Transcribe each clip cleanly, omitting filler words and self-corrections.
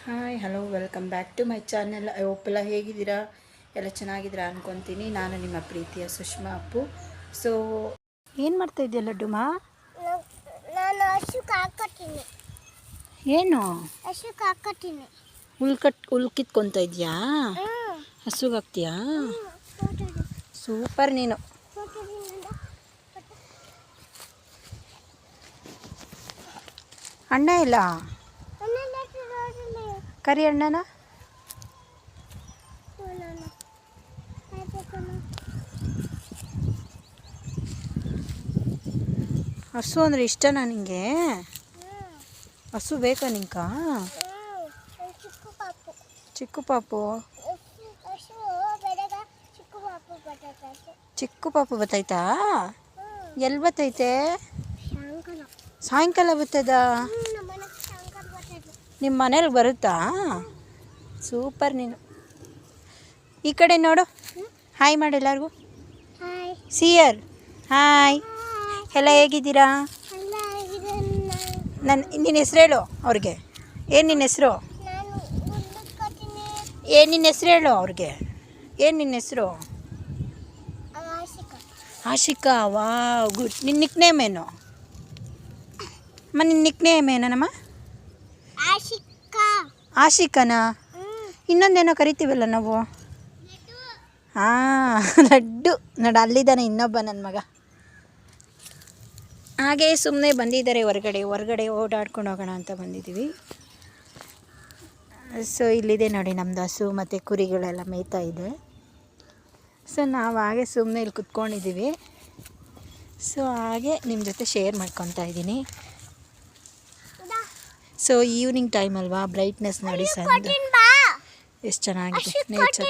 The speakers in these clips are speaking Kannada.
Hi hello welcome back to my channel. I hope ಎಲ್ಲ ಹೇಗಿದ್ದೀರಾ, ಎಲ್ಲ ಚೆನ್ನಾಗಿದ್ದೀರಾ ಅನ್ಕೊತೀನಿ. ನಾನು ನಿಮ್ಮ ಪ್ರೀತಿಯ ಸುಷ್ಮಾ ಅಪ್ಪು. ಸೊ ಏನು ಮಾಡ್ತಾ ಇದೆಯಾ ಲಡ್ಡುಮಾ? ನಾನು ಹಸುಕ್ಕೆ ಹಾಕತ್ತೀನಿ. ಏನು ಹಸುಕ್ಕೆ ಹಾಕತ್ತೀನಿ. ಹುಲ್ ಕಿತ್ಕೊತಾ ಇದೆಯಾ? ಹಸುಗೆ ಹಾಕ್ತೀಯಾ? ಸೂಪರ್ ನೀನು. ಅಣ್ಣ ಇಲ್ಲ? ಕರಿ ಅಣ್ಣನ. ಹಸು ಅಂದರೆ ಇಷ್ಟನಾ ನಿಂಗೆ? ಹಸು ಬೇಕಾ ನಿಂಕ? ಚಿಕ್ಕು ಪಾಪು ಚಿಕ್ಕು ಪಾಪು ಬತ್ತೈತಾ? ಎಲ್ಲಿ ಬತ್ತೈತೆ? ಸಾಯಂಕಾಲ ಬರ್ತದ? ನಿಮ್ಮ ಮನೇಲಿ ಬರುತ್ತಾ? ಸೂಪರ್ ನೀನು. ಈ ಕಡೆ ನೋಡು, ಹಾಯ್ ಮಾಡಿ ಎಲ್ಲರಿಗೂ. ಸಿಯರ್ ಹಾಯ್. ಎಲ್ಲ ಹೇಗಿದ್ದೀರಾ? ನಿನ್ನ ಹೆಸ್ರು ಹೇಳು ಅವ್ರಿಗೆ. ಏನು ನಿನ್ನ ಹೆಸರು? ನಿನ್ನ ಹೆಸ್ರು ಹೇಳು ಅವ್ರಿಗೆ. ಏನು ನಿನ್ನ ಹೆಸರು? ಆಶಿಕಾ. ವಾ ಗುಡ್. ನಿನ್ನ ನಿಕ್ ನೇಮ್ ಏನು ಅಮ್ಮ? ನಿನ್ನ ನಿಕ್ ನೇಮ್ ಏನಮ್ಮ? ಆಶಿಕನಾ? ಇನ್ನೊಂದೇನೋ ಕರಿತೀವಲ್ಲ ನಾವು. ಹಾಂ, ಲಡ್ಡು. ನೋಡು ಅಲ್ಲಿದ್ದಾನೆ ಇನ್ನೊಬ್ಬ ನನ್ನ ಮಗ. ಹಾಗೆ ಸುಮ್ಮನೆ ಬಂದಿದ್ದಾರೆ ಹೊರಗಡೆ ಓಡಾಡ್ಕೊಂಡು ಹೋಗೋಣ ಅಂತ ಬಂದಿದ್ದೀವಿ. ಸೊ ಇಲ್ಲಿದೆ ನೋಡಿ ನಮ್ಮದು ಹಸು ಮತ್ತು ಕುರಿಗಳೆಲ್ಲ ಮೇಯ್ತಾ ಇದೆ. ಸೊ ನಾವು ಹಾಗೆ ಸುಮ್ಮನೆ ಇಲ್ಲಿ ಕುತ್ಕೊಂಡಿದ್ದೀವಿ. ಸೊ ಹಾಗೆ ನಿಮ್ಮ ಜೊತೆ ಶೇರ್ ಮಾಡ್ಕೊತಾ ಇದ್ದೀನಿ. ಸೊ ಈವ್ನಿಂಗ್ ಟೈಮ್ ಅಲ್ವಾ, ಬ್ರೈಟ್ನೆಸ್ ನೋಡಿ ಸಂಜೆ ಎಷ್ಟು ಚೆನ್ನಾಗಿದೆ ನೇಚರ್.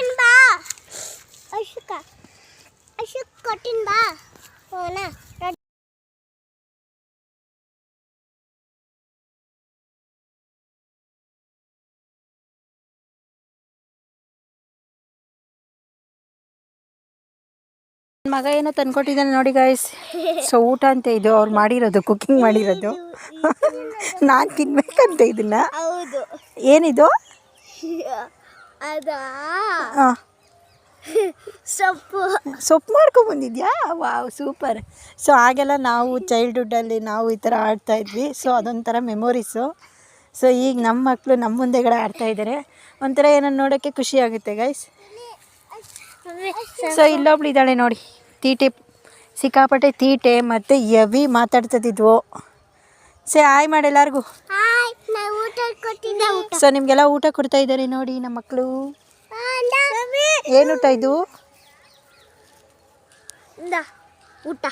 ಮಗ ಏನೋ ತಂದ್ಕೊಟ್ಟಿದ್ದಾನೆ ನೋಡಿ ಗಾಯ್ಸ್. ಸೊ ಊಟ ಅಂತ ಇದು ಅವ್ರು ಮಾಡಿರೋದು, ಕುಕ್ಕಿಂಗ್ ಮಾಡಿರೋದು. ನಾನು ತಿನ್ಬೇಕಂತ ಇದನ್ನ. ಏನಿದು? ಹಾಂ, ಸೊಪ್ಪು ಮಾಡ್ಕೊಂಬಂದಿದ್ಯಾ? Wow super. ಸೊ ಹಾಗೆಲ್ಲ ನಾವು ಚೈಲ್ಡ್ಹುಡ್ಡಲ್ಲಿ ನಾವು ಈ ಥರ ಆಡ್ತಾಯಿದ್ವಿ. ಸೊ ಅದೊಂಥರ ಮೆಮೊರೀಸು. ಸೊ ಈಗ ನಮ್ಮ ಮಕ್ಕಳು ನಮ್ಮ ಮುಂದೆಗಡೆ ಆಡ್ತಾಯಿದ್ದಾರೆ. ಒಂಥರ ಏನೋ ನೋಡೋಕ್ಕೆ ಖುಷಿ ಆಗುತ್ತೆ ಗೈಸ್. ಸೊ ಇಲ್ಲೊಬ್ಳು ಇದ್ದಾಳೆ ನೋಡಿ, ತೀಟೆ, ಸಿಕ್ಕಾಪಟ್ಟೆ ತೀಟೆ ಮತ್ತು ಎವಿ ಮಾತಾಡ್ತಿದ್ವು. ಸೇ ಹಾಯ್ ಮಾಡಿ ಎಲ್ಲರಿಗೂ. ಸೊ ನಿಮಗೆಲ್ಲ ಊಟ ಕೊಡ್ತಾ ಇದ್ದಾರೆ ನೋಡಿ ನಮ್ಮ ಮಕ್ಕಳು. ಏನು ಊಟ ಇದು? ಊಟ